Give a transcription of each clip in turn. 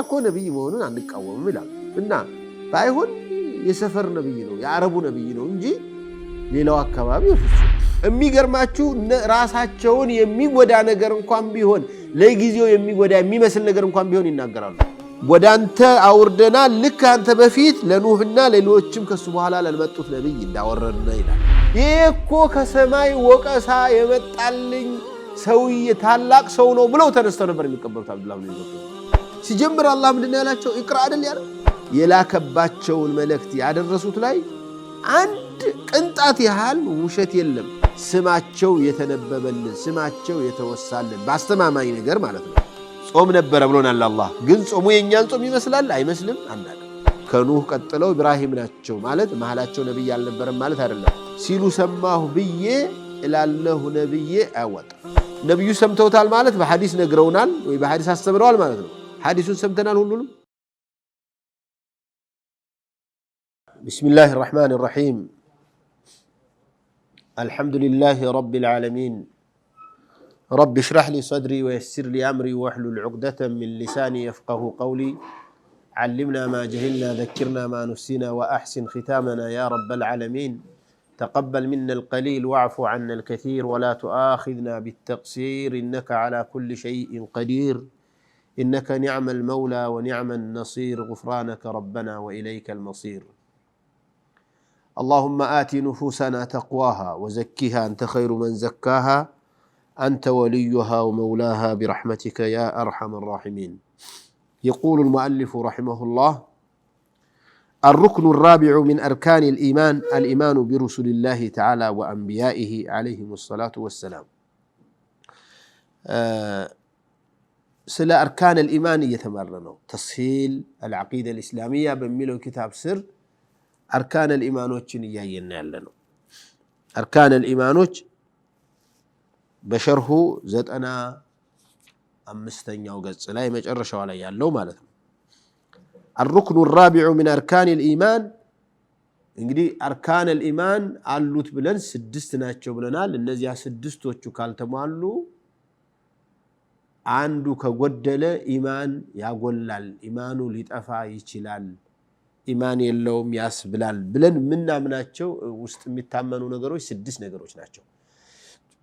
እኮ ነብይ መሆኑን አንቃወምም ይላል እና ባይሆን የሰፈር ነብይ ነው የአረቡ ነብይ ነው እንጂ ሌላው አካባቢ ፍጹም የሚገርማችሁ ራሳቸውን የሚጎዳ ነገር እንኳን ቢሆን ለጊዜው የሚጎዳ የሚመስል ነገር እንኳን ቢሆን ይናገራሉ ወዳንተ አውርደና ልክ አንተ በፊት ለኑህና ለሌሎችም ከሱ በኋላ ለመጡት ነብይ እንዳወረድና ይላል ይሄኮ ከሰማይ ወቀሳ የመጣልኝ ሰውዬ ታላቅ ሰው ነው ብለው ተነስተው ነበር የሚቀበሉት አብዱላህ ብን ዙበይር ሲጀምር አላህ ምንድነው ያላቸው ኢቅራ አይደል ያለው የላከባቸውን መልእክት ያደረሱት ላይ አንድ ቅንጣት ያህል ውሸት የለም ስማቸው የተነበበልን ስማቸው የተወሳልን ባስተማማኝ ነገር ማለት ነው ጾም ነበር ብሎናል አላህ ግን ጾሙ የኛን ጾም ይመስላል አይመስልም አንዳንድ ከኑህ ቀጥለው ኢብራሂም ናቸው ማለት መሐላቸው ነብይ አልነበረም ማለት አይደለም ሲሉ ሰማሁ ብዬ እላለሁ ነብዬ አወጣ ነብዩ ሰምተውታል ማለት በሐዲስ ነግረውናል ወይ በሐዲስ አስተምረዋል ማለት ነው ሐዲሱን ሰምተናል ሁሉንም بسم الله الرحمن الرحيم الحمد لله رب العالمين رب اشرح لي صدري ويسر لي أمري واحلل عقدة من لساني يفقه قولي علمنا ما جهلنا ذكرنا ما نسينا وأحسن ختامنا يا رب العالمين تقبل منا القليل واعف عنا الكثير ولا تؤاخذنا بالتقصير إنك على كل شيء قدير إنك نعم المولى ونعم النصير غفرانك ربنا وإليك المصير اللهم آت نفوسنا تقواها وزكها أنت خير من زكاها أنت وليها ومولاها برحمتك يا أرحم الراحمين يقول المؤلف رحمه الله الركن الرابع من أركان الإيمان الإيمان برسل الله تعالى وأنبيائه عليهم الصلاة والسلام سلا أركان الإيمان يتمرنوا تصحيل العقيدة الإسلامية بميلو كتاب سر أركان الإيمانوچن ياينا لنا أركان الإيمانوچ بشرح زدنا أمستنياو ገጽ ላይ መጨረሻው ላይ ያለው ማለት ነው الركن الرابع من أركان الإيمان እንግዲህ أركان الإيمان አሉት ብለን ስድስት ናቸው ብለናል እነዚያ ስድስቶቹ ካልተሟሉ አንዱ ከጎደለ ኢማን ያጎላል ኢማኑ ሊጠፋ ይችላል ኢማን የለውም ያስብላል ብለን ምናምናቸው ውስጥ የሚታመኑ ነገሮች ስድስት ነገሮች ናቸው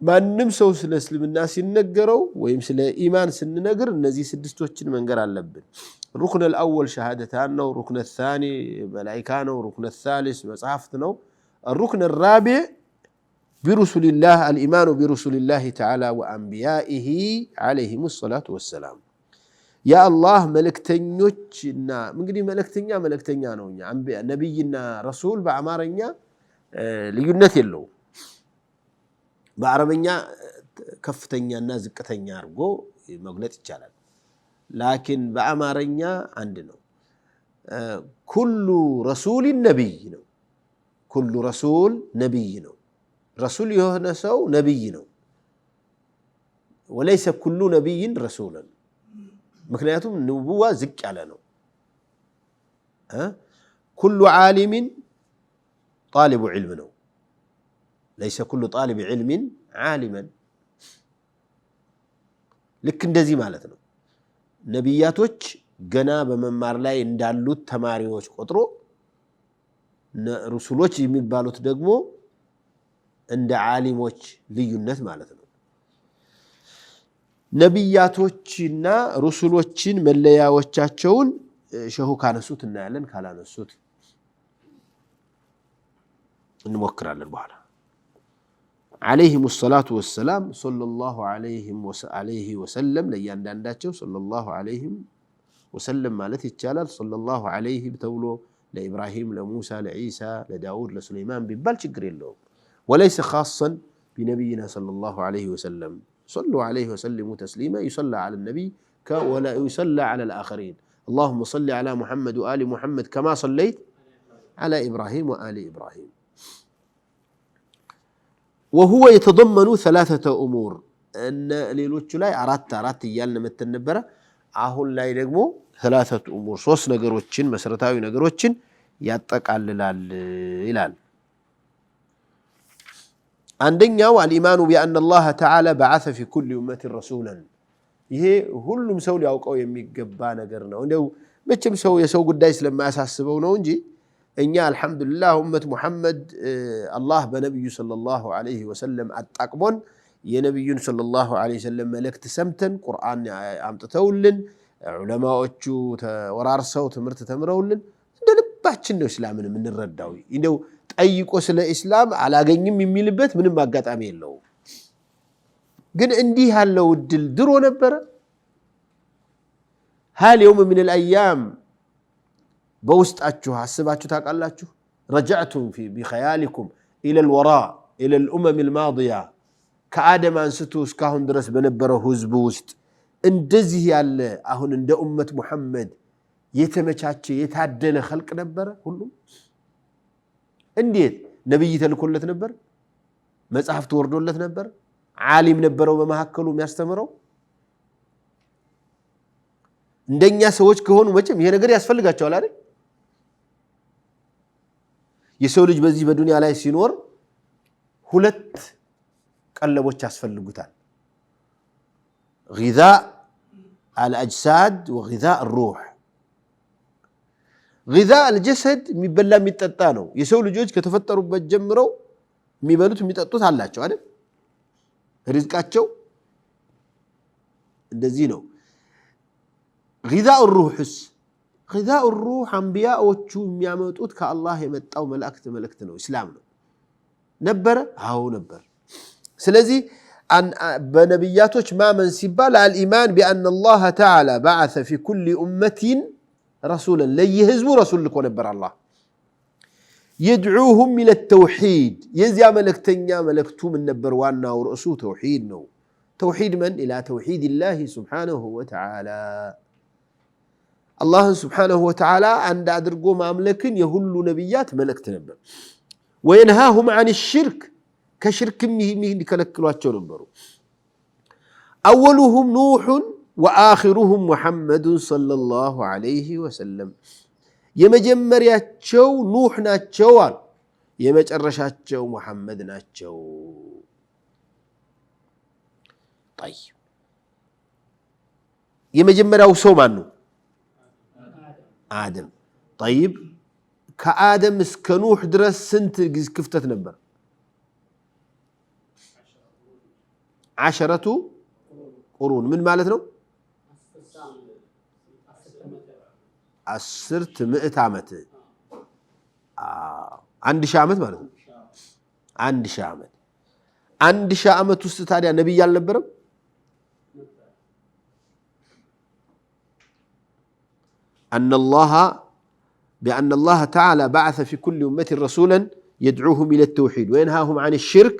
ማንንም ሰው ስለ እስልምና ሲነገረው ወይም ስለ ኢማን ስንነግር እነዚህ ስድስቶችን መንገር አለብን الركن الأول شهادتان ነው الركن الثاني ملائكة ነው الركن الثالث መጽሐፍት ነው الركن الرابع برسل الله الإيمان برسل الله تعالى وأنبيائه عليهم الصلاة والسلام يا الله ملكتኞችና እንግዲህ መለክተኛ ነውኛ ነብይና ረሱል በአማርኛ ልዩነት የለው በአረበኛ ከፍተኛና ዝቅተኛ አርጎ መግለጽ ይቻላል ላኪን በአማርኛ አንድ ነው ኩሉ ረሱል ነብይ ነው ኩሉ ረሱል ነብይ ነው ረሱል የሆነ ሰው ነብይ ነው وليس كل نبي رسولا ምክንያቱም ንቡዋ ዝቅ ያለ ነው كل عالم طالب علم ነው ليس كل طالب علم عالما ልክ እንደዚህ ማለት ነው ነብያቶች ገና በመማር ላይ እንዳሉት ተማሪዎች ቆጥሮ ረሱሎች የሚባሉት ደግሞ እንደ ዓሊሞች ልዩነት ማለት ነው ነብያቶችና ረሱሎችን መለያዎቻቸውን ሸሁ ካነሱት እናያለን ካላነሱት እንሞክራለን በኋላ عليهم الصلاة والسلام صلى الله عليه وسلم ለያንዳንዳቸው صلى الله عليه وسلم ማለት ይቻላል صلى الله عليه بتولو لإبراهيم لموسى لعيسى لداود لسليمان ቢባል ችግር የለውም وليس خاصا بنبينا صلى الله عليه وسلم صلوا عليه وسلموا تسليما يصلى على النبي ولا يصلى على الآخرين اللهم صل على محمد وآل محمد كما صليت على إبراهيم وآل إبراهيم وهو يتضمن ثلاثة أمور أن ليلوچ ላይ አራት እያልን መተነበረ አሁን ላይ ደግሞ ثلاثة أمور ሶስት ነገሮችን መሰረታዊ ነገሮችን ያጠቃልላል ይላል አንደኛው الإيمان بأن الله تعالى بعث في كل أمة رسولا ይሄ ሁሉም ሰው ሊያውቀው የሚገባ ነገር ነው እንደው መቼም ሰው የሰው ጉዳይ ስለማያሳስበው ነው እንጂ እኛ አልহামዱሊላህ ኡመት ሙሐመድ አላህ በነብዩ ሰለላሁ ዐለይሂ ወሰለም አጣቅሞን የነብዩን ሰለላሁ ዐለይሂ ወሰለም መልእክት ሰምተን ቁርአን አምጥተውልን ዑለማዎቹ ተወራርሰው ትምህርት ተምረውልን እንደልባችን ነው እስላምን የምንረዳው እንደው ጠይቆ ስለ እስላም አላገኝም የሚልበት ምንም አጋጣሚ የለው ግን እንዲህ ያለው ድል ድሮ ነበር هل يوم من الأيام بوستأتشوها حسباتشو تاقالاتشو رجعتم بخيالكم إلى الوراء إلى الأمم الماضية كآدم أنستو سكاهن درس بنبره هزبوست اندزه يالله أهون اند أمة محمد يتمشاتشي يتعدل خلق نبره كلهم انديت نبي تلكلت نبر مصحف توردولت نبر عالم نبره ومهكلو ميستمروا እንደኛ ሰዎች ከሆኑ መቼም ይሄ ነገር ያስፈልጋቸዋል አይደል የሰው ልጅ በዚህ በዱንያ ላይ ሲኖር ሁለት ቀለቦች ያስፈልጉታል غذاء الأجساد وغذاء الروح غذاء الجسد የሚበላ የሚጠጣ ነው የሰው ልጆች ከተፈጠሩበት ጀምረው የሚበሉት የሚጠጡት አላቸው አይደል ሪዝቃቸው እንደዚህ ነው غذاء الروح አንቢያዎቹ የሚያመጡት ከአላህ የመጣው መልእክት ነው እስላም ነው ነበር አው ነበር ስለዚህ በነብያቶች ማመን ሲባል الإيمان بأن الله تعالى بعث في كل أمة رسولا ليهزم رسول لكم نبر الله يدعوهم إلى التوحيد يزيا ملكتنيا ملكتو من نبر وانا ورأسو توحيد نو توحيد من إلى توحيد الله سبحانه وتعالى الله سبحانه وتعالى عند أدرقوا مملكين يهل نبيات ملكت نبر وينهاهم عن الشرك كشرك مهن كلكلواتشو نبروا أولهم نوح وآخرهم محمد صلى الله عليه وسلم يمجمر ياتشو نوح ناتشوال يمجرشاتشو محمد ناتشو طيب يمجمر أو سومانو آدم طيب كآدم اسك نوح درس سنت كفتت نبر 10 قرون من مالتنا 100 عامت عند شامت مالتنا عند شامت وستاريا نبي يالنبرم بأن الله تعالى بعث في كل أمة رسولا يدعوهم إلى التوحيد وينهاهم عن الشرك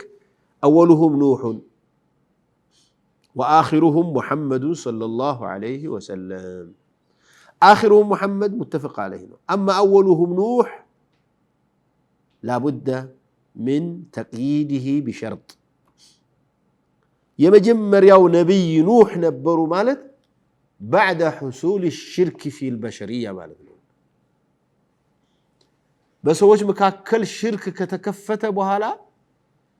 أولهم نوح وآخرهم محمد صلى الله عليه وسلم آخرهم محمد متفق عليه أما أولهم نوح لا بد من تقييده بشرط يمجمر يا نبي نوح نبروا مالت بعد حصول الشرك في البشرية مالت بس وجه مكاكل شرك كتكفت بهالا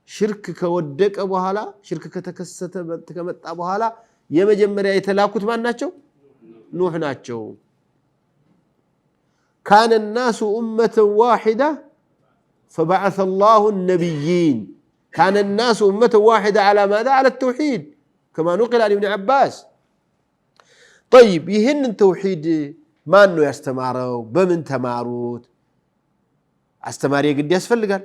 شرك كودك بهالا شرك كتكست كمت بهالا يمجمريا يتلاكوت مان ناتشو نوح ناتشو كان الناس أمة واحدة فبعث الله النبيين كان الناس أمة واحدة على ماذا على التوحيد كما نقل عن ابن عباس طيب يهن التوحيد ما انه يستماروا بمن تماروت استماري قد يسفلقال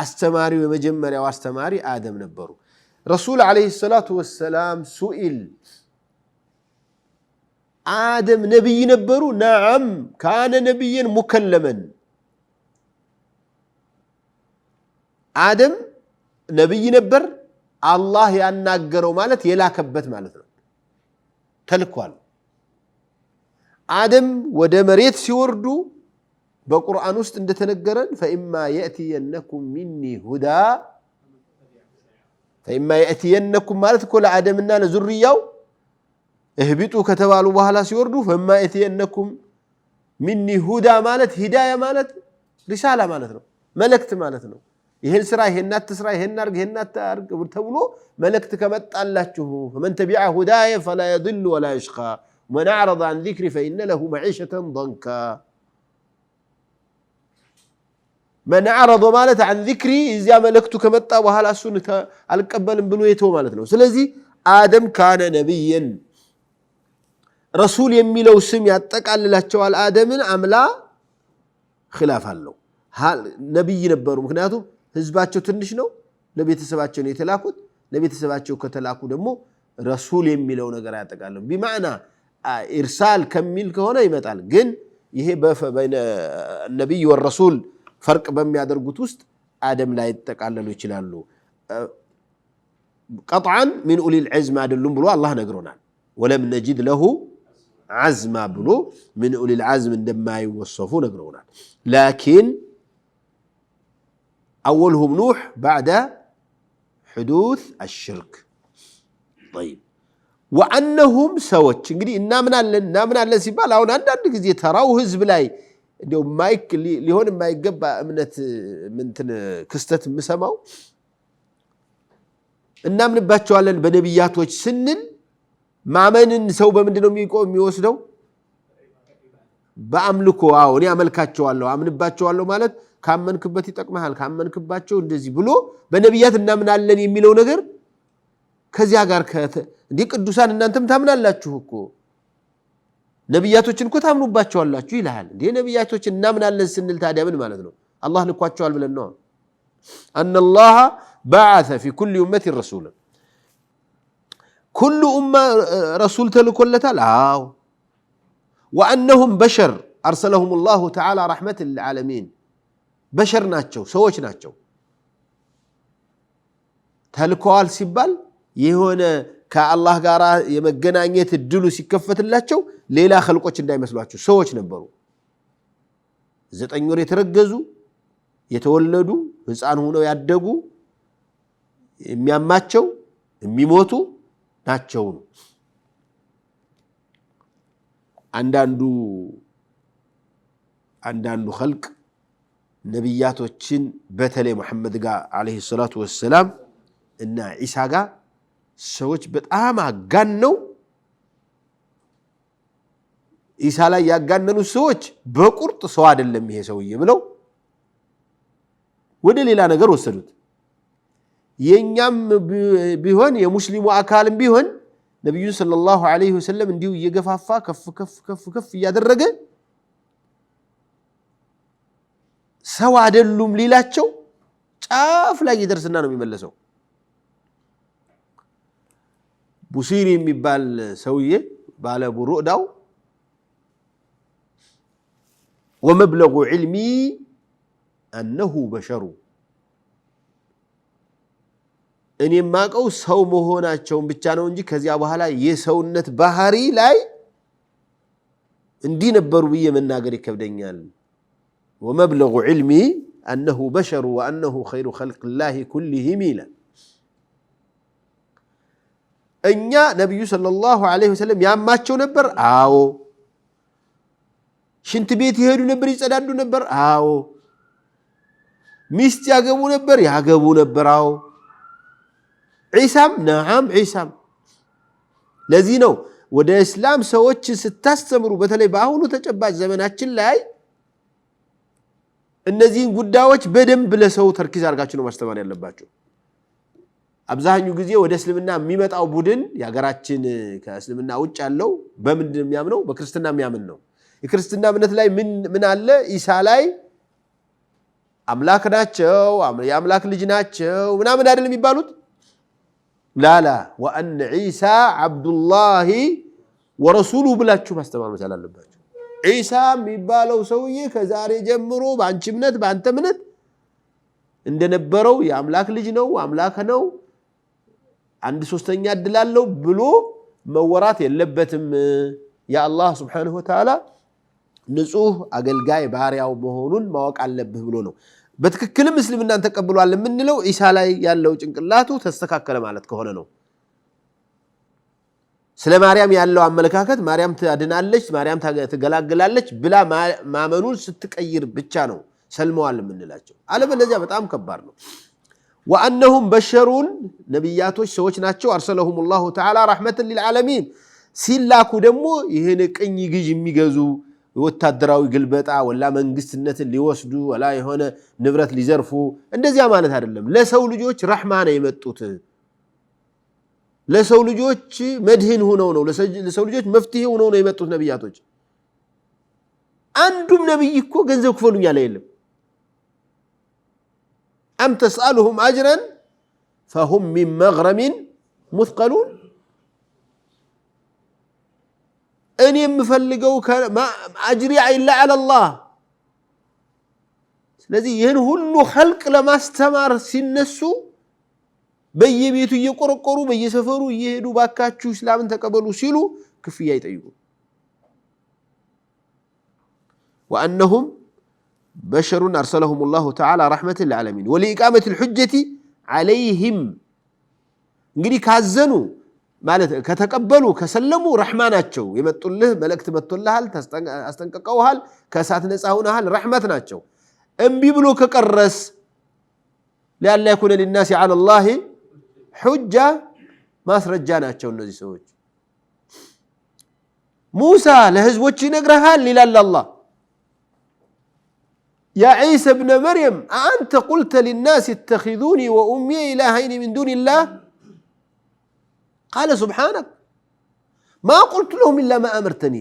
استماري ومجمري واستماري آدم نبرو رسول عليه الصلاة والسلام سئل آدم نبي نبرو نعم كان نبيا مكلما آدم نبي نبر الله يناقروا مالت يلاكبت مالتنا تلكوال آدم ودمريت سيوردو بقرآن وست اندتنقرن فإما يأتينكم مني هدى فإما يأتينكم مالت كل آدمنا لزرياو اهبطوا كتبالوا بهلا سيوردو فإما يأتينكم مني هدى مالت هداية مالت رسالة مالتنا ملكت مالتنا ይሄን ስራ ይሄን አትስራ ይሄን አርግ ይሄን አታርግ ተብሎ መልእክት ከመጣላችሁ فمن تبع هداي فلا يضل ولا يشقى ومن أعرض عن ذكري فإن له معيشة ضنكا من أعرض مالت عن ذكري إذا ملكت كمتا وهل أسنك القبل بلو يتو مالتنا سلازي آدم كان نبيا رسول يميلو سم يتقاللاچو آدم عملا خلاف አለው ነብይ ነበሩ ምክንያቱም ህዝባቸው ትንሽ ነው ለቤተሰባቸው ነው የተላኩት ለቤተሰባቸው ከተላኩ ደግሞ ረሱል የሚለው ነገር ያጠቃለው بمعنى ኢርሳል ከሚል ከሆነ ይመጣል ግን ይሄ በበይነ ነብይ ወረሱል فرق በሚያደርጉት ውስጥ አደም ላይ ተጠቃለሉ ይችላሉ قطعا من اولي العزم አይደሉም ብሎ አላህ ነግሮናል ولم نجد له عزما بلو من اولي العزم عندما يوصفوا نقرونا لكن اولهم نوح بعد حدوث الشرك طيب وانهم سوت እንግዲህ እናምናለን ሲባል አሁን አንዳንድ ጊዜ ተራው ህዝብ ላይ እንደው ማይክ ሊሆን የማይገባ እምነት ምንትን ክስተት ምሰማው እናምንባቸዋለን በነብያቶች ስንል ማመንን ሰው በምንድነው የሚወስደው በአምልኮ እኔ አመልካቸዋለሁ አምንባቸዋለሁ ማለት ካመንክበት ይጠቅማል ካመንክባቸው እንደዚህ ብሎ በነብያት እናምናለን የሚለው ነገር ከዚያ ጋር እንዴ ቅዱሳን እናንተም ታምናላችሁ እኮ ነብያቶችን እኮ ታምኑባቸዋላችሁ ይላል እንዴ ነብያቶችን እናምናለን ስንል ታዲያ ምን ማለት ነው አላህ ልኳቸዋል ብለን ነው ان الله بعث في كل امه رسولا كل امه رسول تلكلتال وانهم بشر ارسلهم الله تعالى رحمه للعالمين بشر ናቸው ሰዎች ናቸው ተልከዋል ሲባል የሆነ ከአላህ ጋር የመገናኘት እድሉ ሲከፈትላቸው ሌላ ኸልቆች እንዳይመስሏቸው ሰዎች ነበሩ 9 ወር የተረገዙ የተወለዱ ህፃን ሆነው ያደጉ የሚያማቸው የሚሞቱ ናቸው አንዳንዱ ኸልቅ ነብያቶችን በተለይ መሐመድ ጋር አለይሂ ሰላቱ ወሰለም እና ኢሳ ጋር ሰዎች በጣም አጋነው ኢሳ ላይ ያጋነኑ ሰዎች በቁርጥ ሰው አይደለም ይሄ ሰውዬ ብለው ወደ ሌላ ነገር ወሰዱት የኛም ቢሆን የሙስሊሙ አካልም ቢሆን ነብዩ ሰለላሁ ዐለይሂ ወሰለም እንዲሁ እየገፋፋ ከፍ ያደረገ ሰው አይደሉም ሊላቸው ጫፍ ላይ ይደርስና ነው የሚመለሰው ቡሲሪ የሚባል ሰውዬ ባለ ቡሩዳው ومبلغ علمي انه بشر እኔ ማቀው ሰው መሆናቸው ብቻ ነው እንጂ ከዚያ በኋላ የሰውነት ባህሪ ላይ እንዲነበሩ ብዬ መናገር ይከብደኛል ومبلغ علمي انه بشر وانه خير خلق الله كلهم ይላል እኛ ነብዩ ሰለላሁ ዐለይሂ ወሰለም ያማቸው ነበር አዎ ሽንት ቤት ይሄዱ ነበር ይጸዳዱ ነበር አዎ ሚስት ያገቡ ነበር አዎ ዒሳም ነዓም ዒሳም ለዚህ ነው ወደ እስላም ሰዎች ስታስተምሩ በተለይ በአሁኑ ተጨባጭ ዘመናችን ላይ እነዚህን ጉዳዮች በደንብ ለሰው ተርኪዝ አድርጋችሁ ነው ማስተማር ያለባችሁ አብዛኛው ጊዜ ወደ እስልምና የሚመጣው ቡድን ያገራችን ከእስልምና ውጭ ያለው በምንድን የሚያምነው በክርስትና የሚያምን ነው የክርስትና እምነት ላይ ምን አለ ኢሳ ላይ አምላክ ናቸው የአምላክ ልጅ ናቸው ምናምን አይደለም የሚባሉት ላላ ወአን ኢሳ አብዱላህ ወረሱሉ ብላችሁ ማስተማር መቻል አለባችሁ ኢሳ የሚባለው ሰውዬ ከዛሬ ጀምሮ በአንቺ እምነት በአንተ እምነት እንደነበረው የአምላክ ልጅ ነው አምላክ ነው አንድ ሶስተኛ እድላለው ብሎ መወራት የለበትም ያአላህ Subhanahu Wa Ta'ala ንጹህ አገልጋይ ባሪያው መሆኑን ማወቅ አለብህ ብሎ ነው በትክክልም እስልምናን ተቀብሏል የምንለው ኢሳ ላይ ያለው ጭንቅላቱ ተስተካከለ ማለት ከሆነ ነው ስለ ማርያም ያለው አመለካከት ማርያም ታድናለች ማርያም ትገላግላለች ብላ ማመኑን ስትቀይር ብቻ ነው ሰልመዋል የምንላቸው። አለበለዚያ በጣም ከባድ ነው። ወአነሁም በሸሩን ነቢያቶች ሰዎች ናቸው። አርሰለሁም ላሁ ተዓላ ረሕመተን ሊልዓለሚን ሲላኩ ደግሞ ይህን ቅኝ ግዥ የሚገዙ ወታደራዊ ግልበጣ ወላ መንግስትነትን ሊወስዱ ወላ የሆነ ንብረት ሊዘርፉ እንደዚያ ማለት አይደለም። ለሰው ልጆች ረሕማ ነው የመጡት። ለሰው ልጆች መድህን ሆነው ነው፣ ለሰው ልጆች መፍትሄ ሆነው ነው የመጡት ነቢያቶች። አንዱም ነቢይ እኮ ገንዘብ ክፈሉኝ ያለ የለም። አም ተስአሉሁም አጅረን ፈሁም ሚን መግረሚን ሙስቀሉን። እኔ የምፈልገው አጅሪ ኢላ ዐለላህ። ስለዚህ ይህን ሁሉ ኸልቅ ለማስተማር ሲነሱ በየቤቱ እየቆረቆሩ በየሰፈሩ እየሄዱ ባካችሁ እስላምን ተቀበሉ ሲሉ ክፍያ ይጠይቁ። ወአነሁም በሸሩን አርሰለሁም ላሁ ተዓላ ረሕመተን ሊልዓለሚን ወሊኢቃመት ልሑጀቲ ዐለይህም። እንግዲህ ካዘኑ ማለት ከተቀበሉ ከሰለሙ ረሕማ ናቸው። የመጡልህ መልእክት መጥቶልሃል፣ አስጠንቅቀውሃል፣ ከእሳት ነፃ ሆነሃል፣ ረሕመት ናቸው። እምቢ ብሎ ከቀረስ ሊአላ የኩነ ሊናሲ ዐለላሂ ሑጃ ማስረጃ ናቸው እነዚህ ሰዎች። ሙሳ ለህዝቦች ይነግረሃል ይላል አላህ ያ ዒሳ ብነ መርየም አአንተ ቁልተ ሊናስ እተኺዙኒ ወኡሚየ ኢላሀይኒ ሚን ዱኒላህ ቃለ ሱብሓነክ ማ ቁልቱ ለሁም ኢላ ማ አመርተኒ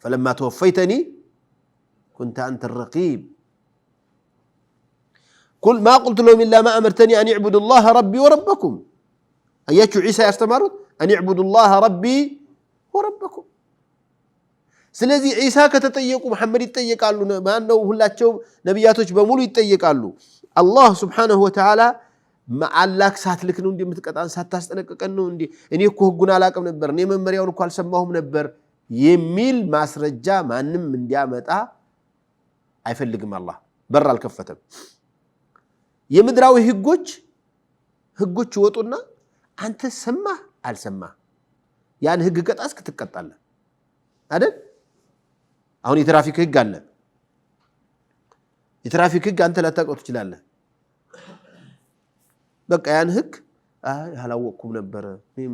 ፈለማ ተወፈይተኒ ኩንተ አንተ ረቂብ قل ما قلت لهم إلا ما أمرتني أن يعبدوا الله ربي وربكم. أياتشو عيسى يستمرون أن يعبدوا الله ربي وربكم. سلذي عيسى كتتيقوا محمد يتيقالوا ما أنه هلاتشو نبياتوش بمولو يتيقالوا الله سبحانه وتعالى ما علاك ساتلك نوندي متكتان ساتاستنك كنوندي إني يكوه قنا لكم نبر نيمن مريون كوال سماهم نبر يميل ماسرجا ما نم من ديامتا አይፈልግም አላህ በር አልከፈተም። የምድራዊ ህጎች ወጡና አንተ ሰማህ አልሰማህ ያን ህግ ከጣስክ ትቀጣለህ አይደል? አሁን የትራፊክ ህግ አለ። የትራፊክ ህግ አንተ ላታውቀው ትችላለህ። በቃ ያን ህግ አላወቅኩም ነበር እኔም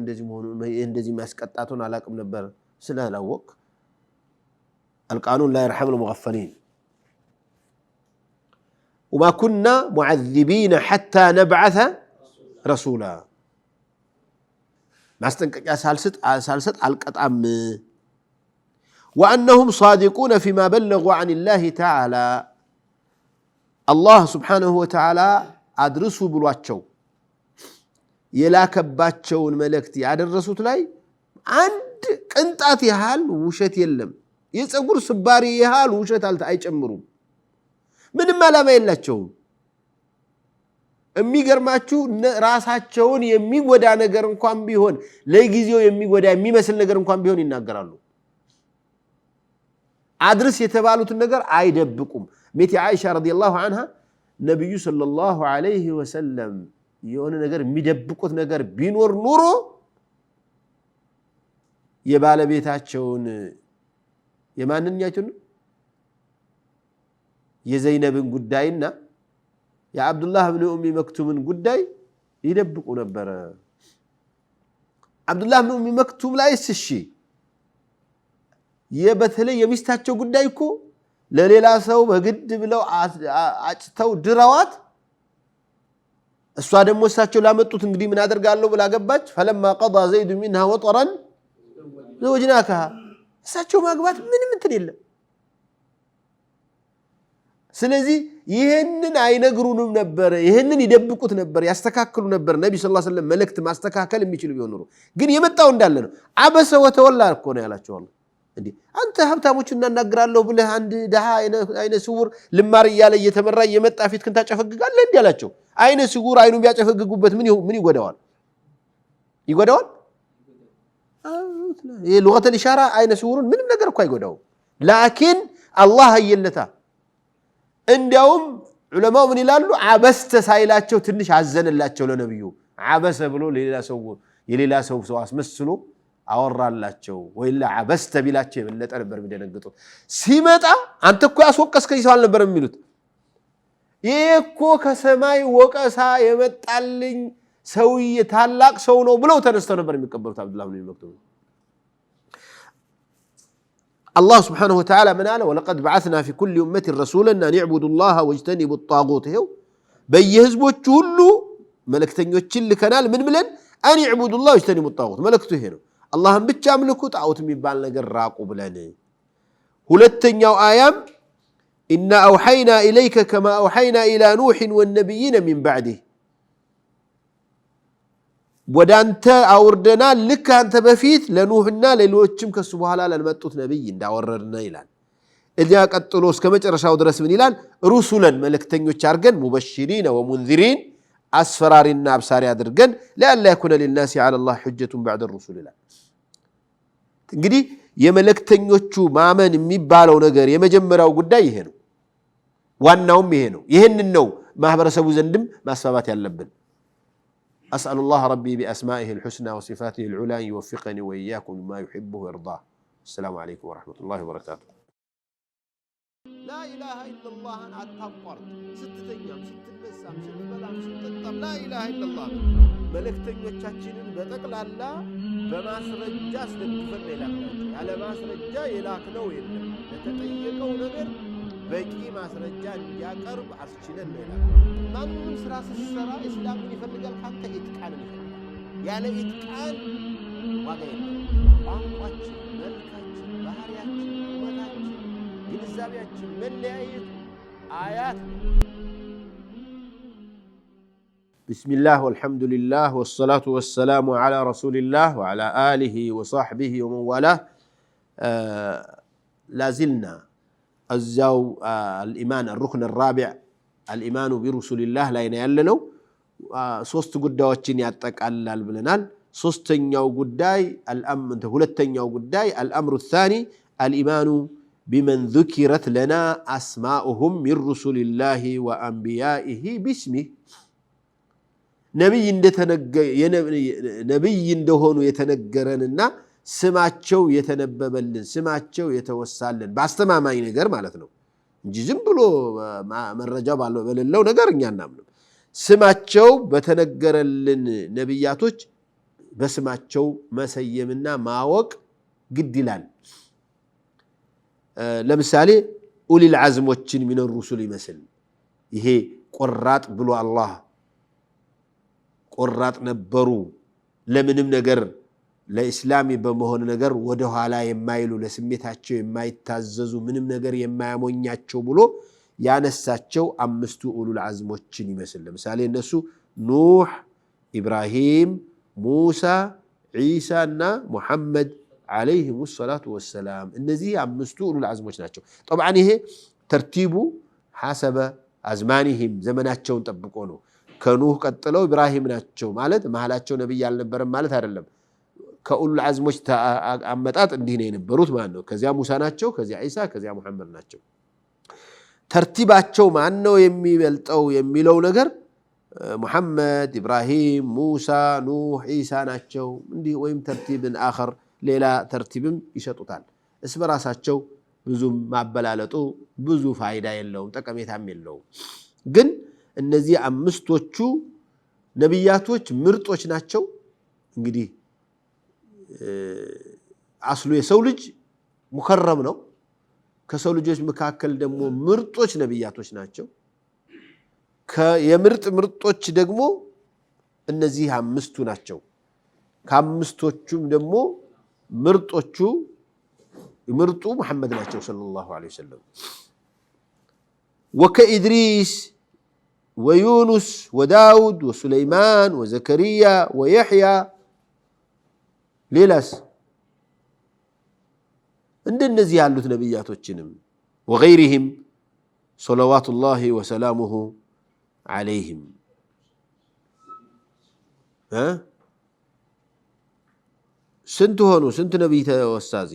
እንደዚህ ማስቀጣቱን አላውቅም ነበር ስላላወቅ القانون لا يرحم المغفلين وما كنا معذبين حتى نبعث رسولا ማስጠንቀቂያ ሳልሰጥ አልቀጣም وأنهم صادقون فيما بلغوا عن الله تعالى الله سبحانه وتعالى أدرسوا ብሏቸው የላከባቸውን መልእክት ያደረሱት ላይ አንድ ቅንጣት ያህል ውሸት የለም። የፀጉር ስባሪ ያህል ውሸት አይጨምሩም። ምንም ዓላማ የላቸውም። የሚገርማችሁ ራሳቸውን የሚጎዳ ነገር እንኳን ቢሆን ለጊዜው የሚጎዳ የሚመስል ነገር እንኳን ቢሆን ይናገራሉ። አድርስ የተባሉትን ነገር አይደብቁም። ሜቲ አይሻ ረዲየላሁ ዐንሃ ነብዩ ሰለላሁ ዐለይሂ ወሰለም የሆነ ነገር የሚደብቁት ነገር ቢኖር ኑሮ የባለቤታቸውን የማንኛቸውን የዘይነብን ጉዳይና የአብዱላህ ኢብኑ ኡሚ መክቱምን ጉዳይ ይደብቁ ነበር። አብዱላህ ኢብኑ ኡሚ መክቱም ላይ እሺ የበተለ የሚስታቸው ጉዳይ እኮ ለሌላ ሰው በግድ ብለው አጭተው ድራዋት እሷ ደግሞ እሳቸው ላመጡት እንግዲህ ምን አደርጋለሁ ብላ ገባች። فلما قضى زيد منها وطرا زوجناكها እሳቸው ማግባት ምንም እንትን የለም። ስለዚህ ይሄንን አይነግሩንም ነበር፣ ይሄንን ይደብቁት ነበር፣ ያስተካክሉ ነበር። ነብዩ ሰለላሁ ዐለይሂ ወሰለም መልእክት ማስተካከል የሚችሉ ቢሆን ኑሮ ግን የመጣው እንዳለ ነው። አበሰ ወተወላ እኮ ነው ያላቸው አላህ። እንዴ አንተ ሀብታሞችን እናናግራለሁ ብለህ አንድ ደሃ አይነ ስውር ልማር እያለ እየተመራ እየመጣ ፊትክን ታጨፈግጋለህ እንዴ አላቸው። አይነ ስውር አይኑን ቢያጨፈግጉበት ምን ይጎዳዋል? ይጎዳዋል? ይሄ لغة الإشارة አይነ ስውሩን ምንም ነገር እኮ አይጎዳው። ላኪን አላህ አየለታ እንዲያውም ዑለማው ምን ይላሉ? አበስተ ሳይላቸው ትንሽ አዘነላቸው ለነብዩ። አበሰ ብሎ የሌላ ሰው አስመስሎ አወራላቸው ወይላ አበስተ ቢላቸው የበለጠ ነበር የሚደነግጡት ሲመጣ አንተ እኮ ያስወቀስከኝ ሰው አልነበረም የሚሉት ይሄኮ ከሰማይ ወቀሳ የመጣልኝ ሰውዬ ታላቅ ሰው ነው ብለው ተነስተው ነበር የሚቀበሉት አብዱላህ ኢብኑ መክቱም الله سبحانه وتعالى من قال ولقد بعثنا في كل أمة رسولا أن يعبدوا الله واجتنبوا الطاغوت هو بيهزبوچ ሁሉ መልእክተኞችን ልከናል ምን ብለን أن يعبدوا الله واجتنبوا الطاغوت መልእክቱ ይሄ ነው አላህን ብቻ አምልኩ ጣዖት የሚባል ነገር ራቁ ብለን ሁለተኛው አያም إن أوحينا إليك كما أوحينا إلى نوح والنبيين من بعده ወዳንተ አውርደና ልክ አንተ በፊት ለኑህና ለሌሎችም ከሱ በኋላ ለመጡት ነብይ እንዳወረድና ይላል እዚያ ቀጥሎ እስከ መጨረሻው ድረስ ምን ይላል ሩሱለን መልእክተኞች አርገን ሙበሽሪን ወሙንዚሪን አስፈራሪና አብሳሪ አድርገን ለአላ يكون للناس على الله حجة بعد الرسل ይላል እንግዲህ የመልእክተኞቹ ማመን የሚባለው ነገር የመጀመሪያው ጉዳይ ይሄ ነው ዋናውም ይሄ ነው ይሄንን ነው ማህበረሰቡ ዘንድም ማስፋፋት ያለብን أسأل الله ربي بأسمائه الحسنى وصفاته العلى أن يوفقني وإياكم لما يحبه ويرضاه السلام عليكم ورحمة الله وبركاته لا إله إلا الله أن أتفرد ستة أيام ستة نسام ستة بلام ستة لا إله إلا الله ملكتن يتشاچنن بتقلالا بماسرجا ስለተፈለ ይላክላችሁ ያለ ማስረጃ የላክነው የለም ለተጠየቀው ነገር በቂ ማስረጃ እንዲያቀርብ አስችለን ነው ይላል ማንንም ስራ ሲሰራ እስላምን ይፈልጋል ካንተ ኢትቃን ይፈልጋል ያለ ኢትቃን ዋጋ የለም ቋንቋችን መልካችን ባህሪያችን ውበታችን ግንዛቤያችን መለያየት አያት بسم الله والحمد لله والصلاة والسلام على رسول الله وعلى آله وصحبه ومن والاه لازلنا الزاو الإيمان الركن الرابع الإيمان برسول الله لا ينالنو ሶስት ጉዳዮችን ያጠቃልላል ብለናል ሶስተኛው ጉዳይ الامر ሁለተኛው ጉዳይ الامر الثاني الإيمان بمن ذكرت لنا أسماؤهم من رسل الله وأنبيائه باسمه ነብይ እንደሆኑ የተነገረንና ስማቸው የተነበበልን ስማቸው የተወሳልን ባስተማማኝ ነገር ማለት ነው እንጂ ዝም ብሎ መረጃ ባለው በሌለው ነገር እኛ እናምንም ስማቸው በተነገረልን ነብያቶች በስማቸው መሰየምና ማወቅ ግድ ይላል ለምሳሌ ኡሊል አዝሞችን من الرسل ይመስል ይሄ ቆራጥ ብሎ አላህ ቆራጥ ነበሩ ለምንም ነገር ለእስላም በመሆን ነገር ወደ ኋላ የማይሉ ለስሜታቸው የማይታዘዙ ምንም ነገር የማያሞኛቸው ብሎ ያነሳቸው አምስቱ ኡሉል አዝሞችን ይመስል ለምሳሌ እነሱ ኑህ ኢብራሂም ሙሳ ኢሳ እና ሙሐመድ عليهم الصلاة والسلام እነዚህ አምስቱ ኡሉል አዝሞች ናቸው طبعا ይሄ ተርቲቡ حسب ازمانهم ዘመናቸውን ጠብቆ ነው ከኑህ ቀጥለው ኢብራሂም ናቸው ማለት መሐላቸው ነብይ አልነበረም ማለት አይደለም ከኡሉል አዝሞች አመጣጥ እንዲህ ነው የነበሩት ማለት ነው ከዚያ ሙሳ ናቸው ከዚያ ኢሳ ከዚያ ሙሐመድ ናቸው ተርቲባቸው ማን ነው የሚበልጠው የሚለው ነገር ሙሐመድ ኢብራሂም ሙሳ ኑህ ኢሳ ናቸው እንዲህ ወይም ተርቲብን አخر ሌላ ተርቲብም ይሰጡታል እስበራሳቸው ብዙ ማበላለጡ ብዙ ፋይዳ የለውም ጠቀሜታም የለውም ግን እነዚህ አምስቶቹ ነብያቶች ምርጦች ናቸው እንግዲህ አስሉ የሰው ልጅ ሙከረም ነው ከሰው ልጆች መካከል ደግሞ ምርጦች ነብያቶች ናቸው የምርጦች ደግሞ እነዚህ አምስቱ ናቸው ከአምስቶቹም ደግሞ ምርጦቹ ምርጡ መሐመድ ናቸው ሰለላሁ ዐለይሂ ወሰለም ወከኢድሪስ ويونس وداود وسليمان وزكريا ويحيى ليلاس እንደነዚህ ያሉት ነብያቶችንም وغيرهم صلوات الله وسلامه عليهم ስንት ሆኑ ስንት ነብይ ተወሳዚ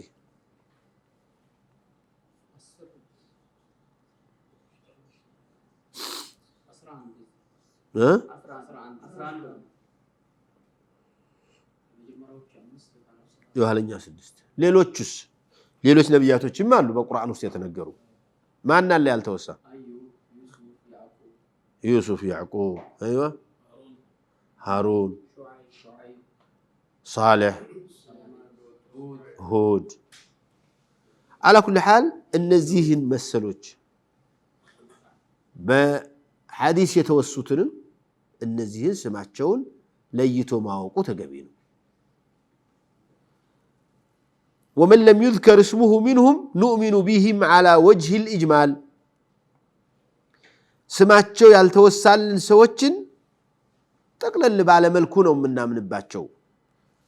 የኋለኛው 6 ሌሎች ነብያቶችም አሉ በቁርአን ውስጥ የተነገሩ ማን አለ ያልተወሳ يوسف يعقوب ايوه هارون صالح هود على كل حال እነዚህን መሰሎች በሐዲስ የተወሱትን እነዚህን ስማቸውን ለይቶ ማወቁ ተገቢ ነው ومن لم يذكر اسمه منهم نؤمن بهم على وجه الإجمال ስማቸው ያልተወሳልን ሰዎችን ጠቅለል ባለ መልኩ ነው የምናምንባቸው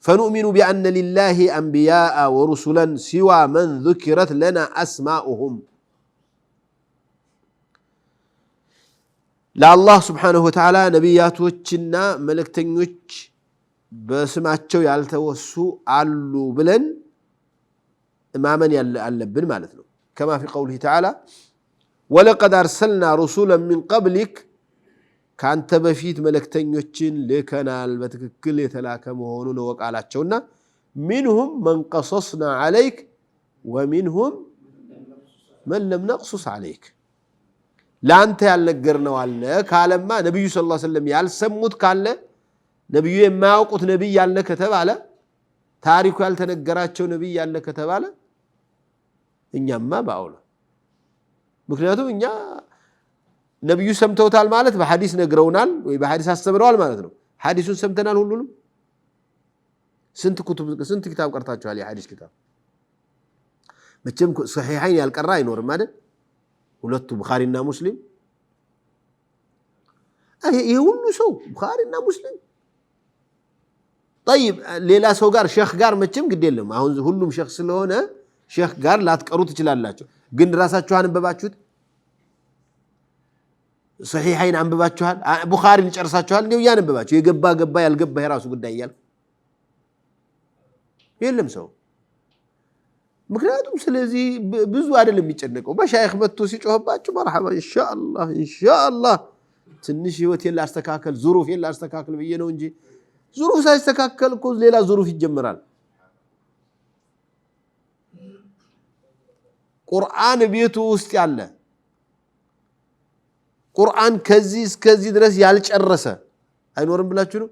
فنؤمن بأن لله أنبياء ورسلا سوى من ذكرت لنا أسماؤهم لله سبحانه وتعالى نبياتوچنا ملكتኞች በስማቸው ያልተወሱ አሉ ብለን ማመን ያለብን ማለት ነው كما في قوله تعالى ولقد أرسلنا رسولا من قبلك كانت بفيت ملكتኞችን لكنال በትክክል የተላከ መሆኑን ወቃላቸውና منهم من قصصنا عليك ومنهم من لم نقصص عليك ላንተ ያልነገርነው አለ ካለማ ነብዩ ሰለላሁ ዐለይሂ ወሰለም ያልሰሙት ካለ ነብዩ የማያውቁት ነብይ ያለ ከተባለ ታሪኩ ያልተነገራቸው ነብይ ያለ ከተባለ እኛማ ባውላ ምክንያቱም እኛ ነብዩ ሰምተውታል ማለት በሐዲስ ነግረውናል ወይ በሐዲስ አስተምረዋል ማለት ነው ሐዲሱን ሰምተናል ሁሉንም ስንት ኪታብ ቀርታችኋል የሐዲስ ኪታብ መቼም ሶሒሐይን ያልቀራ አይኖርም አይደል ሁለቱ ቡኻሪና ሙስሊም ይሄ ሁሉ ሰው ቡኻሪና ሙስሊም طيب ሌላ ሰው ጋር ሼክ ጋር መቼም ግድ የለም አሁን ሁሉም ሼክ ስለሆነ ሼክ ጋር ላትቀሩ ትችላላችሁ ግን ራሳችሁ አንበባችሁት ሶሒሐይን አንበባችኋል ቡኻሪን ጨርሳችኋል እንደው ያንበባችሁ የገባ ያልገባ የራሱ ጉዳይ ይያል የለም ሰው ምክንያቱም ስለዚህ ብዙ አይደለም የሚጨነቀው በሻይኽ መጥቶ ሲጮህባችሁ መርሐባ ኢንሻአላህ ትንሽ ህይወት የላስተካከል ዙሩፍ የላስተካከል ብዬ ነው እንጂ ዙሩፍ ሳይስተካከል እኮ ሌላ ዙሩፍ ይጀምራል ቁርአን ቤቱ ውስጥ ያለ ቁርአን ከዚህ እስከዚህ ድረስ ያልጨረሰ አይኖርም ብላችሁ ነው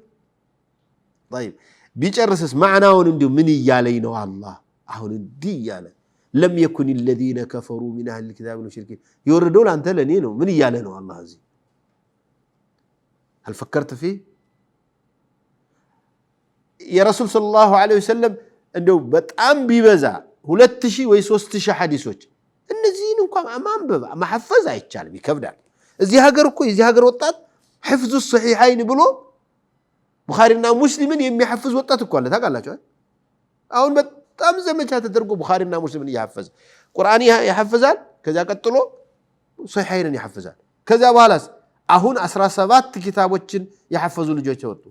طيب ቢጨርስስ ማዕናውን እንዴ ምን ይያለኝ ነው አላህ አሁን እንዲህ ያለ لم يكن الذين كفروا من اهل الكتاب والمشركين يوردوا لانت لني ነው ምን ይያለ ነው አላህ እዚህ هل فكرت فيه يا رسول صلى الله عليه وسلم እንደው በጣም ቢበዛ 2000 ወይ 3000 ሐዲሶች እነዚህን እንኳን ማንበብ ማሐፈዝ አይቻልም ይከብዳል እዚህ ሀገር እኮ የዚህ ሀገር ወጣት حفظ الصحيحين ብሎ ቡኻሪና ሙስሊምን የሚሐፍዝ ወጣት እኮ አለ ታውቃላችሁ አሁን በጣም ዘመቻ ተደርጎ ቡኻሪና ሙስሊምን ያሐፈዝ ቁርአን ያሐፈዛል ከዛ ቀጥሎ ሶሒሐይንን ያሐፈዛል ከዛ በኋላስ አሁን 17 ኪታቦችን ያሐፈዙ ልጆች ወጡ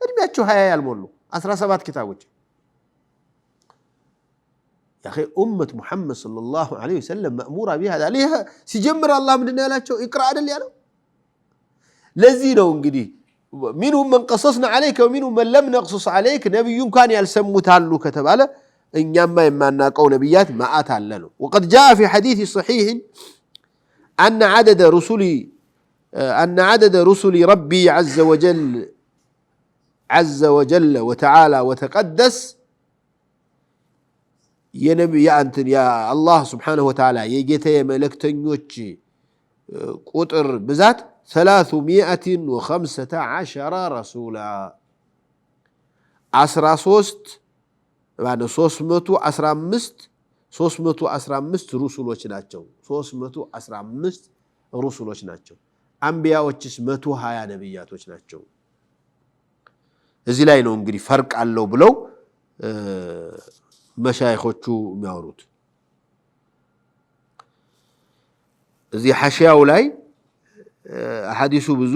እድሜያቸው 20 ያልሞሉ 17 ኪታቦች يا أخي أمة محمد صلى الله عليه وسلم مأمورة بهذا ليه سيجمر الله من دنيالاቸው اقرأ አይደል ያለው ለዚህ ነው እንግዲህ منهم من قصصنا عليك ومنهم من لم نقصص عليك نبيون كان يلسموت አሉ ከተባለ እኛማ የማናቀው ነብያት ማአት አለ ነው وقد جاء في حديث صحيح أن عدد رسل ربي عز وجل وتعالى وتقدس يا الله سبحانه وتعالى يجيته ملكتኞች ቁጥር ብዛት 315 رسولا 315 رسሎች ናቸው 315 رسሎች ናቸው አንቢያዎችስ 120 ነብያቶች ናቸው እዚህ ላይ ነው እንግዲህ ፈርቅ አለው ብለው መሻይኾቹ የሚያወሩት እዚህ ሐሺያው ላይ ሐዲሱ ብዙ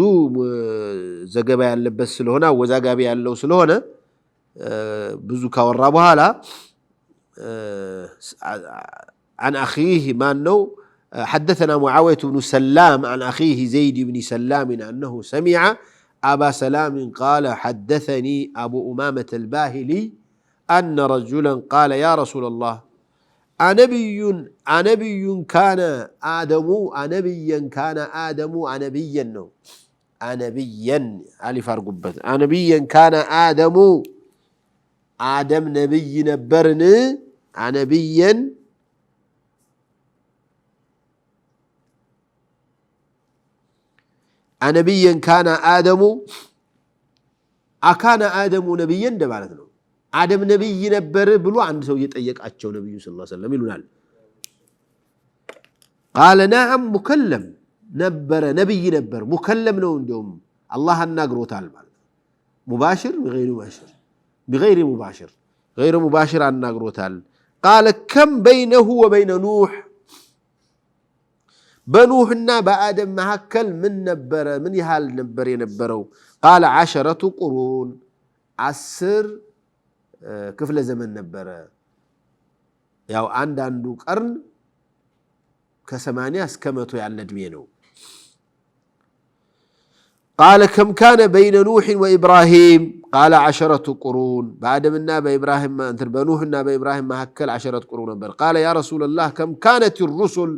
ዘገባ ያለበት ስለሆነ ወዛጋቢ ያለው ስለሆነ ብዙ ካወራ በኋላ عن أخيه ما أنه حدثنا معاوية بن سلام عن أخيه زيد بن سلام أنه سمع أبا سلام قال حدثني أبو أمامة الباهلي أن رجلا قال يا رسول الله أنبي كان آدم أنبيا كان آدم أنبيا نو أنبيا علي فارقبت أنبيا كان آدم نبي نبرن أنبيا كان آدم أكان آدم نبيا دبالتنا آدم نبي نبر بلو عند سو يتأيك أتشو نبي صلى الله عليه وسلم يلونال قال نعم مكلم نبر نبي نبر مكلم نو عندهم الله الناقرو تعالى مباشر بغير مباشر غير مباشر الناقرو تعالى قال كم بينه وبين نوح بنوحنا بآدم مهكل من نبر من يهال نبر ينبرو قال 10 قرون 10 كفل زمن نبر ያው አንዳንዱ ቀርን ከ80 እስከ 100 ያለ እድሜ ነው قال كم كان بين نوح وإبراهيم قال 10 قرون بآدمنا بإبراهيم انتر بنوحنا بإبراهيم مهكل 10 قرون نبر قال يا رسول الله كم كانت الرسل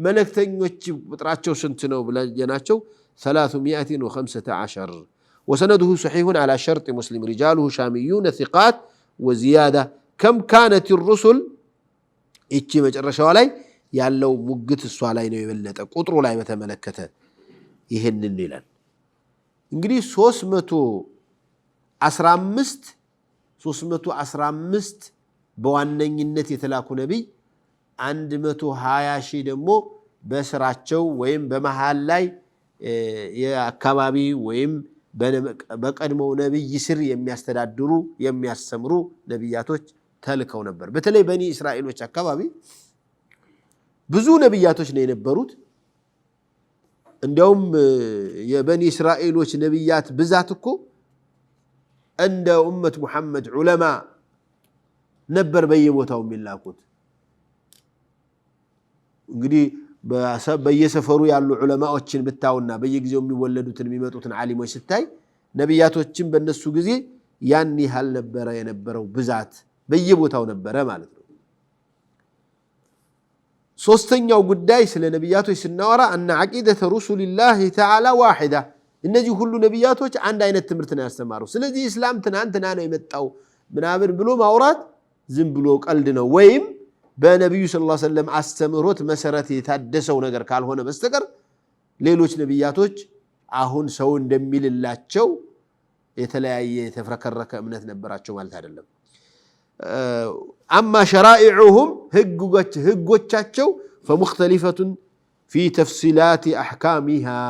ملكتኞች ቁጥራቸው ስንት ነው ብለናቸው 315 وسنده صحيح على شرط مسلم رجاله شاميون ثقات وزيادة كم كانت الرسل إيشي مجرشوا علي يالله مجت السؤالين يبلت قطروا لا يتملكته يهن النيلان انجلي 315 በዋነኝነት የተላኩ ነብይ 120 ሺህ ደግሞ በስራቸው ወይም በመሃል ላይ የአካባቢ ወይም በቀድሞው ነብይ ስር የሚያስተዳድሩ የሚያስተምሩ ነብያቶች ተልከው ነበር በተለይ በኒ እስራኤሎች አካባቢ ብዙ ነብያቶች ነው የነበሩት እንዲያውም የበኒ እስራኤሎች ነብያት ብዛት እኮ እንደ ኡመት ሙሐመድ ዑለማ ነበር በየቦታው የሚላኩት እንግዲህ በየሰፈሩ ያሉ ዑለማዎችን ብታውና በየጊዜው የሚወለዱትን የሚመጡትን ዓሊሞች ስታይ ነብያቶችን በእነሱ ጊዜ ያን ይሃል ነበር የነበረው ብዛት በየቦታው ነበር ማለት ነው ሶስተኛው ጉዳይ ስለ ነብያቶች ስናወራ ان عقيده رسل الله تعالى واحده እነዚህ ሁሉ ነብያቶች አንድ አይነት ትምህርት ነው ያስተማሩ ስለዚህ እስላም ትናንትና ነው የመጣው ምናምን ብሎ ማውራት ዝም ብሎ ቀልድ ነው ወይም በነብዩ ሰለላሁ ዐለይሂ ወሰለም አስተምሮት መሰረት የታደሰው ነገር ካልሆነ በስተቀር ሌሎች ነብያቶች አሁን ሰው እንደሚልላቸው የተለያየ የተፈረከረከ እምነት ነበራቸው ማለት አይደለም اما شرائعهم ህጎቻቸው فمختلفه في تفصيلات احكامها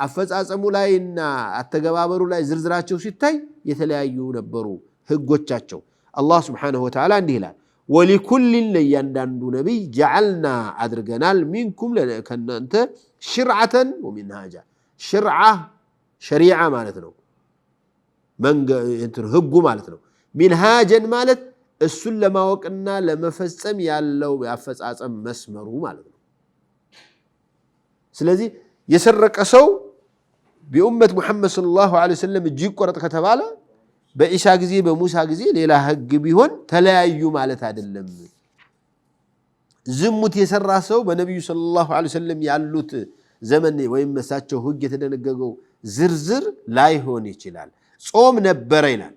አፈጻጸሙ ላይና አተገባበሩ ላይ ዝርዝራቸው ሲታይ የተለያዩ ነበሩ ህጎቻቸው አላህ Subhanahu Wa Ta'ala እንዲህ ይላል ولكل ليندانdu ነብይ جعلنا አድርገናል منكم ለከናንተ شرعة ومنهاجا شرعة شريعة ማለት ነው እንትን ህጉ ማለት ነው منهاجا ማለት እሱን ለማወቅና ለመፈጸም ያለው ያፈጻጸም መስመሩ ማለት ነው ስለዚህ የሰረቀ ሰው በኡመት ሙሐመድ ሰለላሁ ዐለይሂ ወሰለም እጅ ይቆረጥ ከተባለ በኢሳ ጊዜ በሙሳ ጊዜ ሌላ ህግ ቢሆን ተለያዩ ማለት አይደለም ዝሙት የሰራ ሰው በነብዩ ሰለላሁ ዐለይሂ ወሰለም ያሉት ዘመን ወይም መሳቸው ህግ የተደነገገው ዝርዝር ላይሆን ይችላል ጾም ነበረ ይላል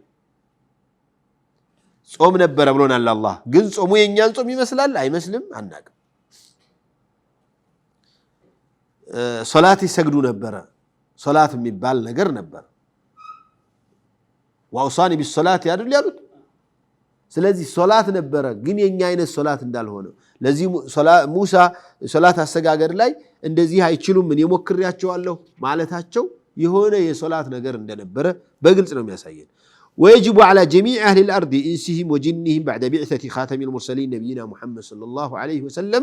ጾም ነበረ ብሎናል አላህ ግን ጾሙ የኛን ጾም ይመስላል አይመስልም አናውቅም ሶላት ይሰግዱ ነበረ ሶላት የሚባል ነገር ነበር ወአውሳኒ ቢሶላት ያድል ያሉት ስለዚህ ሶላት ነበረ ግን የኛ አይነት ሶላት እንዳልሆነ ለዚህ ሙሳ ሶላት አሰጋገድ ላይ እንደዚህ አይችሉም ምን ይሞክሪያቸዋለሁ ማለታቸው የሆነ የሶላት ነገር እንደነበረ በግልጽ ነው የሚያሳየን ويجب على جميع أهل الأرض إنسهم وجنهم بعد بعثة خاتم المرسلين نبينا محمد صلى الله عليه وسلم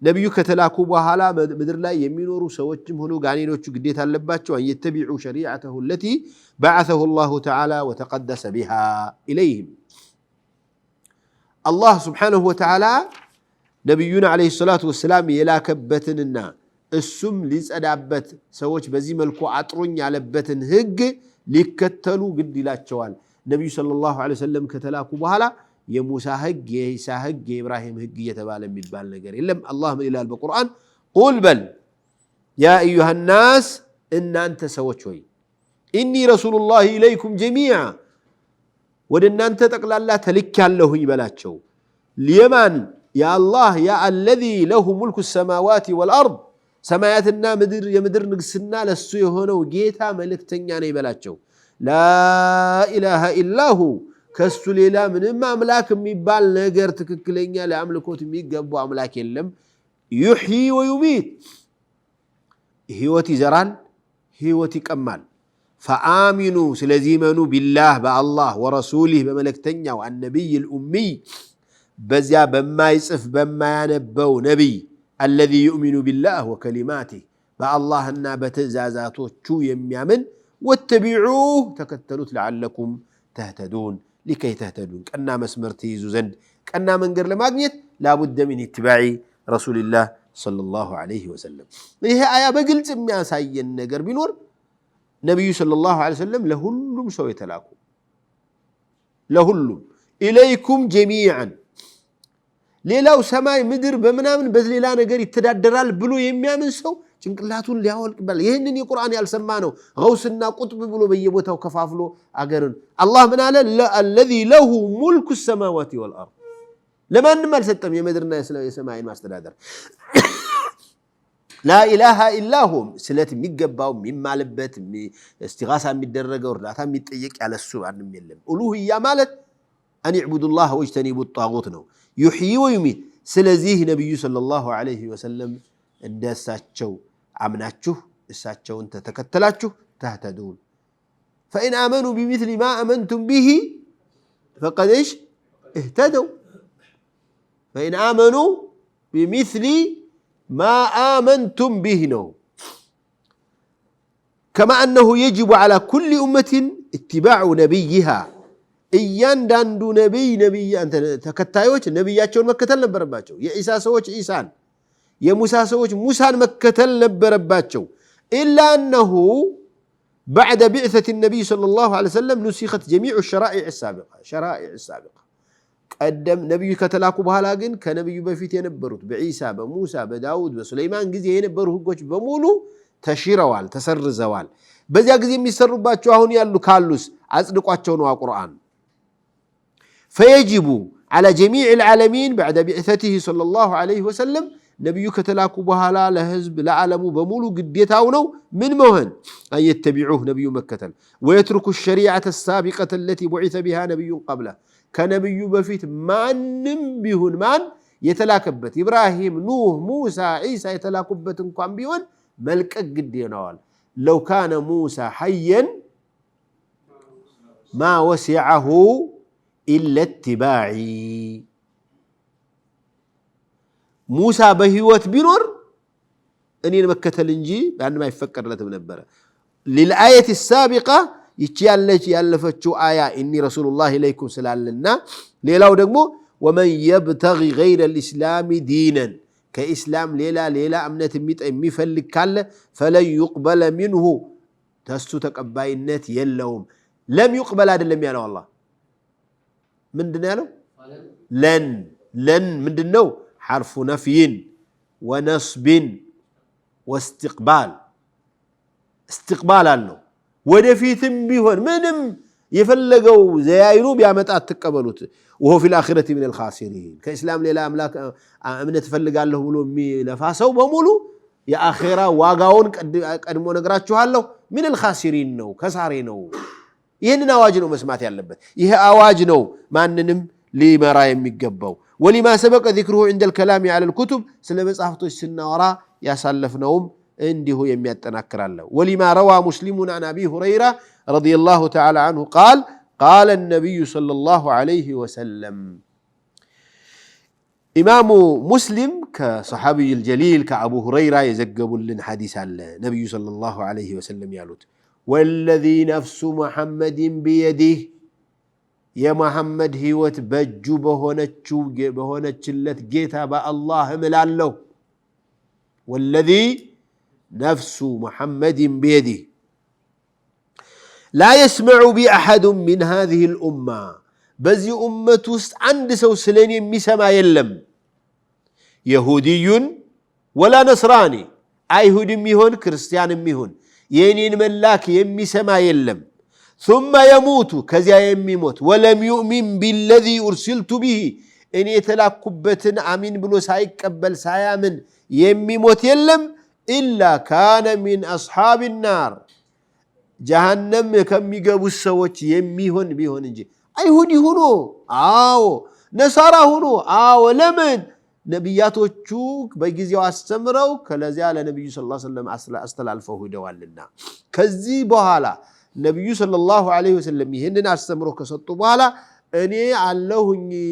نبي كتلاكو بحالا مدر لا يمينورو سوچم هنو غانينوچو ግዴታ አለባቸው أن يتبعوا شريعته التي بعثه الله تعالى وتقدس بها إليهم الله سبحانه وتعالى نبينا عليه الصلاة والسلام يلاكبتننا السم ሊጸዳበት ሰዎች በዚህ መልኩ አጥሩኝ ያለበትን ህግ ሊከተሉ ግድ ይላቸዋል ነብዩ ሰለላሁ ዐለይሂ ወሰለም ከተላኩ በኋላ የሙሳ ህግ የኢሳ ህግ የኢብራሂም ህግ እየተባለ የሚባል ነገር የለም አላህ ምን ይላል በቁርአን ቁል በል ያ አዩሃ الناس እናንተ ሰዎች ሆይ ኢኒ ረሱሉላሂ ኢለይኩም ጀሚዓ ወደ እናንተ ጠቅላላ ተልኬያለሁ ይበላቸው ለማን ያ አላህ ያ الذي له ملك السماوات والارض ሰማያትና ምድር የምድር ንግስና ለሱ የሆነው ጌታ መልእክተኛ ነው ይበላቸው ላ ኢላሃ ኢላሁ ከሱ ሌላ ምንም አምላክ የሚባል ነገር ትክክለኛ ለአምልኮት የሚገባው አምላክ የለም ይህይ ወይሚት ህይወት ይዘራል ህይወት ይቀማል ፈአሚኑ ስለዚህ መኑ ቢላህ በአላህ ወረሱሊህ በመልእክተኛው النبي الأمي በዚያ በማይጽፍ በማያነበው ነብይ الذي يؤمن بالله وكلماته باللهنا بتزازاتوچو يميامن واتبعوه تكتلوت لعلكم تهتدون لكي تهتدون كنا مسمرتي زند كنا منقر لماغنيت لابد من اتباع رسول الله صلى الله عليه وسلم ይሄ አያ በግልጽ የሚያሳየን ነገር ቢኖር ነብዩ ሰለላሁ ዐለይሂ ወሰለም ለሁሉም ሰው የተላኩ ለሁሉም ኢለይኩም ጀሚዓን ሌላው ሰማይ ምድር በመናምን በሌላ ነገር ይተዳደራል ብሎ የሚያምን ሰው ጭንቅላቱን ሊያወልቅባል ይሄንን የቁርአን ያልሰማ ነው ገውስና ቁጥብ ብሎ በየቦታው ከፋፍሎ አገርን አላህ ምን አለ الذي له ملك السماوات والارض ለማንም አልሰጠም የምድርና የሰማይን ማስተዳደር لا اله الا هو ስለት የሚገባው የሚማልበት እስቲጋሳ የሚደረገው እርዳታ የሚጠየቅ ያለሱ አንድም የለም ኡሉሂያ ማለት ان يعبدوا الله واجتنبوا الطاغوت ነው يحيي ويميت ስለዚህ ነብዩ ሰለላሁ ዐለይሂ ወሰለም እንደሳቸው አምናችሁ እሳቸውን ተከተላችሁ ተህተዱን فإن آمنوا بمثل ما آمنتم به فقد ايش اهتدوا فإن آمنوا بمثل ما آمنتم به نو كما أنه يجب على كل أمة اتباع نبيها እያንዳንዱ ነብይ አንተ ተከታዮች ነብያቸውን መከተል ነበረባቸው የኢሳ ሰዎች ኢሳን የሙሳ ሰዎች ሙሳን መከተል ነበረባቸው إلا أنه بعد بعثة النبي صلى الله عليه وسلم نسخت جميع الشرائع السابقة قدم نبي ከተላኩ በኋላ ግን ከነብዩ በፊት የነበሩት በኢሳ በሙሳ በዳውድ በሱለይማን ጊዜ የነበሩ ህጎች በሙሉ ተሽረዋል ተሰርዘዋል በዚያ ጊዜ የሚሰሩባቸው አሁን ያሉ ካሉስ አጽድቋቸው ነው ቁርአን فيجب على جميع العالمين بعد بعثته صلى الله عليه وسلم نبي كتلاكو بهالا لحزب العالم بمولو قديتاو نو من مهن أن يتبعوه نبي مكة ويتركوا الشريعة السابقة التي بعث بها نبي قبله كنبي بفيت من بهن من يتلاكبت إبراهيم نوح موسى عيسى يتلاكبت انكم بهن ملك قدينوال لو كان موسى حيا ما وسعه إلا اتباعي موسى بهوت بنور أني مكة لنجي بأن ما يفكر لتم نبرة للآية السابقة يتيالك يالفتشو آية إني رسول الله إليكم سلال لنا ليلاو دقمو ومن يبتغي غير الإسلام دينا كإسلام ليلا أمنة ميت أمي فلك فلن يقبل منه تستو تقباينات يلهم لم يقبل هذا لم يانا والله من دنياله لن من دنو حرف نفي ونصب واستقبال استقبال له ودفيتم بيهون منم يفلقوا زياينو بيامتات تقبلوت وهو في الآخرة من الخاسرين كإسلام ليلا أملاك أمن تفلق له بلو مي لفاسو بمولو يا آخرة واقعون قدمو نقراتشو هالو من الخاسرين نو كسارين نو ይሄንን አዋጅ ነው መስማት ያለበት ይሄ አዋጅ ነው ማንንም ሊመራ የሚገባው ولما سبق ذكره عند الكلام على الكتب ስለ መጽሐፍቶች ስናወራ ያሳለፍነውም እንዲሁ የሚያጠናክራለው ولما روى مسلم عن ابي هريره رضي الله تعالى عنه قال قال النبي صلى الله عليه وسلم امام مسلم كصحابي الجليل كابو هريره يزغبولن حديث على النبي صلى الله عليه وسلم يالوت والذي نفس محمد بيده يا محمد هيوت بجو بهونچلت جيتا با الله ملالو والذي نفس محمد بيده لا يسمع بي أحد من هذه الأمة بزي أمة عند سو سلين يمسما يلم يهودي ولا نصراني أيهود ميهون كريستيان ميهون ينين ملاك يمسما يلم ثم يموت كذا يميموت ولم يؤمن بالذي أرسلت به إن يتلاكبت أمين بلو سايقبل سايامن يميموت يلم إلا كان من أصحاب النار جهنم كم يجابوا السوات يميهون بيهون إنجي أيهودي هونو نصارى هونو لمن نبياتو تشوك بيجزيو استمروا كالذي على النبي صلى الله عليه وسلم استلالفه دوالنا كذي بحالا النبي صلى الله عليه وسلم يهننا استمروا كسطوا بحالا أني علهني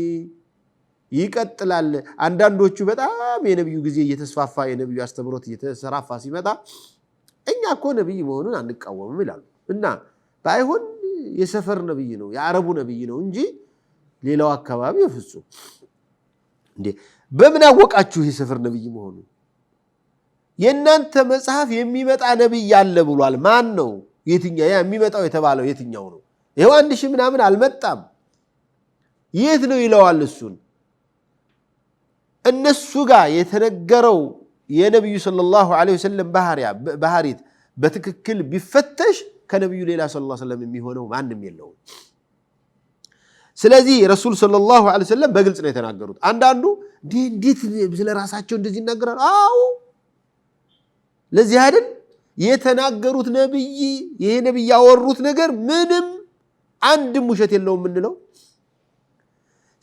ይቀጥላል አንዳንዶቹ በጣም የነብዩ ጊዜ እየተስፋፋ የነብዩ አስተምሮት እየተሰራፋ ሲመጣ እኛ እኮ ነብይ መሆኑን አንቃወምም ይላሉ እና ባይሆን የሰፈር ነብይ ነው የአረቡ ነብይ ነው እንጂ ሌላው አካባቢ ፍጹም እንዴ በምን አወቃችሁ የሰፈር ነብይ መሆኑ የናንተ መጽሐፍ የሚመጣ ነብይ ያለ ብሏል ማን ነው የትኛው የሚመጣው የተባለው የትኛው ነው ይሄው 1000 ምናምን አልመጣም የት ነው ይለዋል እሱን እነሱ ጋር የተነገረው የነብዩ ሰለላሁ ዐለይሂ ወሰለም ባህሪት በትክክል ቢፈተሽ ከነብዩ ሌላ ሰለላሁ ዐለይሂ ወሰለም የሚሆነው ማንንም የለው ስለዚህ ረሱል ሰለላሁ ዐለይሂ ወሰለም በግልጽ ነው የተናገሩት አንዳንዱ እንዴት ስለራሳቸው እንደዚህ ይናገራሉ ለዚህ አይደል የተናገሩት ነብይ ይሄ ነብይ ያወሩት ነገር ምንም አንድም ውሸት የለውም እንለው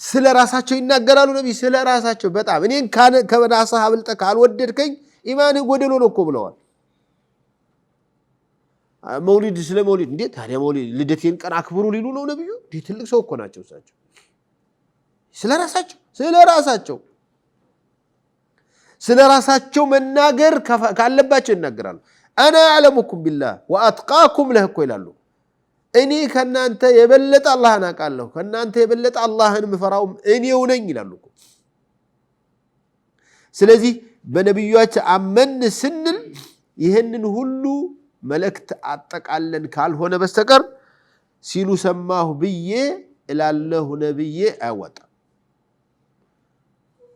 ስለ ራሳቸው ይናገራሉ ነብይ ስለ ራሳቸው በጣም እኔን ከበዳሳ አብልጠ ካልወደድከኝ ኢማንህ ጎደሎ ነው እኮ ብለዋል መውሊድ ስለ መውሊድ እንዴ ታዲያ መውሊድ ልደቴን ቀን አክብሩ ሊሉ ነው ነብዩ እንዴ ትልቅ ሰው እኮ ናቸው እሳቸው ስለ ራሳቸው መናገር ካለባቸው ይናገራሉ አና አዕለሙኩም ቢላህ ወአትቃኩም ለህ እኮ ይላሉ እኔ ከናንተ የበለጠ አላህን አውቃለሁ ከናንተ የበለጠ አላህን ምፈራው እኔው ነኝ ይላሉ ስለዚህ በነብዩዎች አመን ስንል ይሄንን ሁሉ መልእክት አጠቃለን ካልሆነ በስተቀር ሲሉ ሰማሁ ብዬ እላለሁ ነብዬ አይወጣ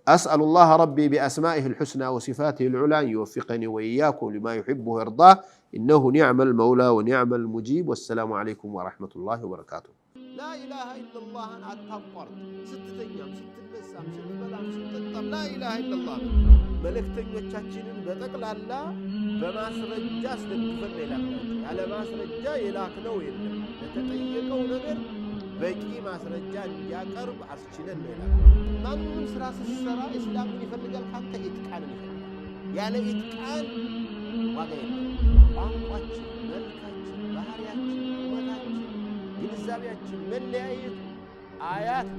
أسأل الله ربي بأسمائه الحسنى وصفاته العلى أن يوفقني وإياكم لما يحبه ويرضاه إنه نعم المولى ونعم المجيب والسلام عليكم ورحمة الله وبركاته لا إله إلا الله أن أتفر ستة أيام ستة نسام ستة بلام ستة لا إله إلا الله ملكتن يتشاكين بتقل الله بما سرجا سنكفر إلاك على ما سرجا إلاك نو إلا لتتأيقوا نقر بقي ما سرجا يقرب أسجنا إلاك ማንም ስራ ሲሰራ እስላም ይፈልጋል ካንተ ኢትቃን ይፈልጋል ያለ ኢትቃን ዋጋ የለም ቋንቋችን መልካችን ባህሪያችን ወዳችን ግንዛቤያችን መለያየት አያት